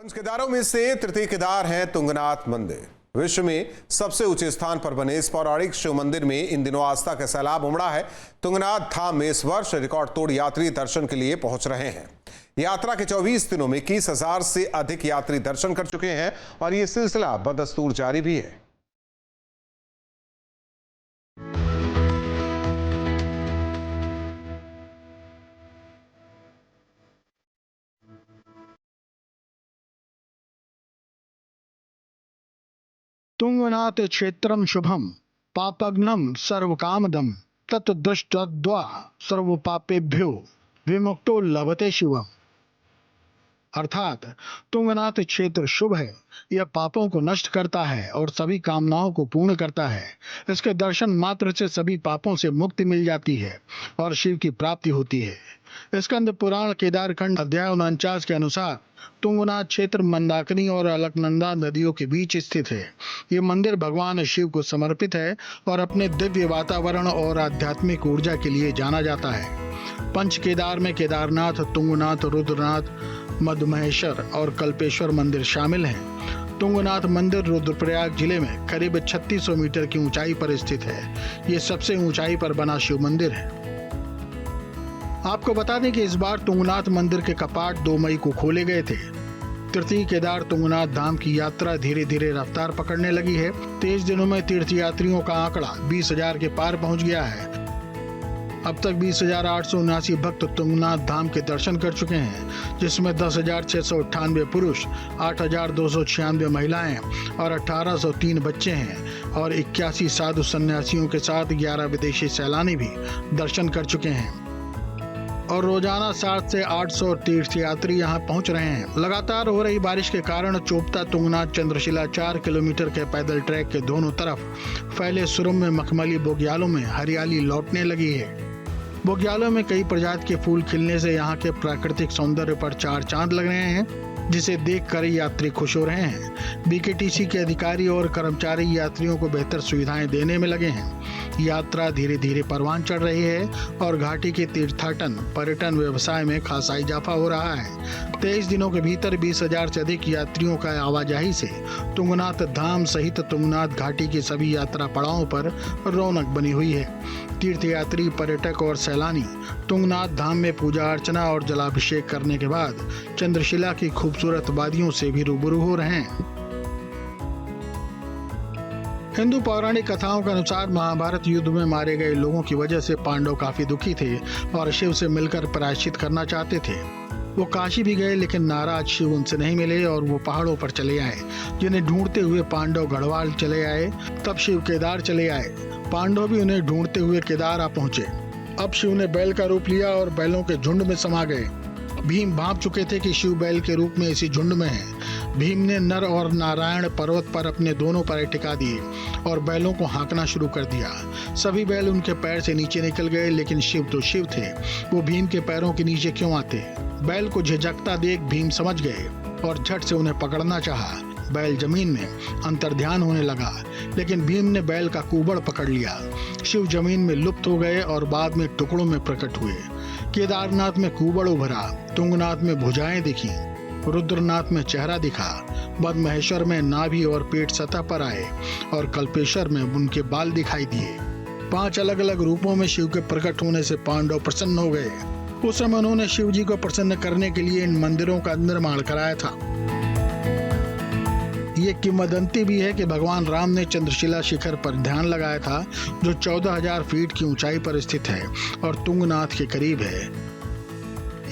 पंच केदारों में से तृतीय केदार है तुंगनाथ मंदिर। विश्व में सबसे ऊंचे स्थान पर बने इस पौराणिक शिव मंदिर में इन दिनों आस्था का सैलाब उमड़ा है। तुंगनाथ धाम में इस वर्ष रिकॉर्ड तोड़ यात्री दर्शन के लिए पहुंच रहे हैं। यात्रा के 24 दिनों में 21,000 से अधिक यात्री दर्शन कर चुके हैं और ये सिलसिला बदस्तूर जारी भी है। तुंगनाथ क्षेत्रम शुभम पापग्नम सर्वकामदम तत्दृष्टद्वा सर्वपापेभ्यो विमुक्तो लभते शिवम। अर्थात तुंगनाथ क्षेत्र शुभ है, यह पापों को नष्ट करता है और सभी कामनाओं को पूर्ण करता है। इसके दर्शन मात्र से सभी पापों से मुक्ति मिल जाती है और शिव की प्राप्ति होती है। स्कंद पुराण केदारखंड अध्याय 49 के अनुसार तुंगनाथ क्षेत्र मंदाकिनी और अलकनंदा नदियों के बीच स्थित है। ये मंदिर भगवान शिव को समर्पित है और अपने दिव्य वातावरण और आध्यात्मिक ऊर्जा के लिए जाना जाता है। पंच केदार में केदारनाथ, तुंगनाथ, रुद्रनाथ, मधुमहेश्वर और कल्पेश्वर मंदिर शामिल हैं। तुंगनाथ मंदिर रुद्रप्रयाग जिले में करीब 3600 मीटर की ऊंचाई पर स्थित है। ये सबसे ऊंचाई पर बना शिव मंदिर है। आपको बता दें कि इस बार तुंगनाथ मंदिर के कपाट 2 मई को खोले गए थे। तृतीय केदार तुंगनाथ धाम की यात्रा धीरे धीरे रफ्तार पकड़ने लगी है। 23 दिनों में तीर्थयात्रियों का आंकड़ा 20,000 के पार पहुंच गया है। अब तक 20,879 भक्त तुंगनाथ धाम के दर्शन कर चुके हैं, जिसमें 10,698 पुरुष, 8,296 महिलाएं और 1,803 बच्चे हैं और 81 साधु सन्यासियों के साथ 11 विदेशी सैलानी भी दर्शन कर चुके हैं और रोजाना 700 से 800 तीर्थयात्री यहां पहुंच रहे हैं। लगातार हो रही बारिश के कारण चोपता तुंगनाथ चंद्रशिला 4 किलोमीटर के पैदल ट्रैक के दोनों तरफ फैले सुरम्य मखमली बोग्यालों में हरियाली लौटने लगी है। बोग्यालों में कई प्रजाति के फूल खिलने से यहाँ के प्राकृतिक सौंदर्य पर 4 चांद लग रहे हैं, जिसे देखकर यात्री खुश हो रहे हैं। बीकेटीसी के अधिकारी और कर्मचारी यात्रियों को बेहतर सुविधाएं देने में लगे हैं। यात्रा धीरे धीरे परवान चढ़ रही है और घाटी के तीर्थाटन पर्यटन व्यवसाय में खासा इजाफा हो रहा है। 23 दिनों के भीतर 20,000 से अधिक यात्रियों का आवाजाही से तुंगनाथ धाम सहित तुंगनाथ घाटी की सभी यात्रा पड़ावों पर रौनक बनी हुई है। तीर्थयात्री, पर्यटक और सैलानी तुंगनाथ धाम में पूजा अर्चना और जलाभिषेक करने के बाद चंद्रशिला की खूबसूरत वादियों से भी रूबरू हो रहे हैं। हिंदू पौराणिक कथाओं के अनुसार महाभारत युद्ध में मारे गए लोगों की वजह से पांडव काफी दुखी थे और शिव से मिलकर प्रायश्चित करना चाहते थे। वो काशी भी गए, लेकिन नाराज शिव उनसे नहीं मिले और वो पहाड़ों पर चले आए। जिन्हें ढूंढते हुए पांडव गढ़वाल चले आए। तब शिव केदार चले आए। पांडव भी उन्हें ढूंढते हुए केदार आ पहुंचे। अब शिव ने बैल का रूप लिया और बैलों के झुंड में समा गए। भीम भांप चुके थे कि शिव बैल के रूप में इसी झुंड में है। भीम ने नर और नारायण पर्वत पर अपने दोनों पैर टिका दिए और बैलों को हाँकना शुरू कर दिया। सभी बैल उनके पैर से नीचे निकल गए, लेकिन शिव तो शिव थे, वो भीम के पैरों के नीचे क्यों आते। बैल को झिझकता देख भीम समझ गए और झट से उन्हें पकड़ना चाहा। बैल जमीन में अंतर्ध्यान होने लगा, लेकिन भीम ने बैल का कुबड़ पकड़ लिया। शिव जमीन में लुप्त हो गए और बाद में टुकड़ों में प्रकट हुए। केदारनाथ में कुबड़ उभरा, तुंगनाथ में भुजाएं दिखी, रुद्रनाथ में चेहरा दिखा, मधुमहेश्वर में नाभि और पेट सतह पर आए और कल्पेश्वर में उनके बाल दिखाई दिए। 5 अलग अलग रूपों में शिव के प्रकट होने से पांडव प्रसन्न हो गए। उस समय उन्होंने शिव जी को प्रसन्न करने के लिए इन मंदिरों का निर्माण कराया था। ये किंवदंती भी है कि भगवान राम ने चंद्रशिला शिखर पर ध्यान लगाया था, जो 14,000 फीट की ऊंचाई पर स्थित है और तुंगनाथ के करीब है।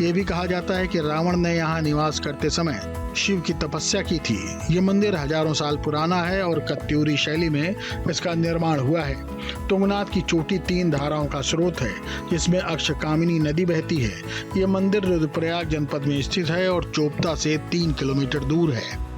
ये भी कहा जाता है कि रावण ने यहाँ निवास करते समय शिव की तपस्या की थी। ये मंदिर हजारों साल पुराना है और कत्यूरी शैली में इसका निर्माण हुआ है। तुंगनाथ की चोटी 3 धाराओं का स्रोत है, जिसमें अक्षकामिनी नदी बहती है। ये मंदिर रुद्रप्रयाग जनपद में स्थित है और चोपता से 3 किलोमीटर दूर है।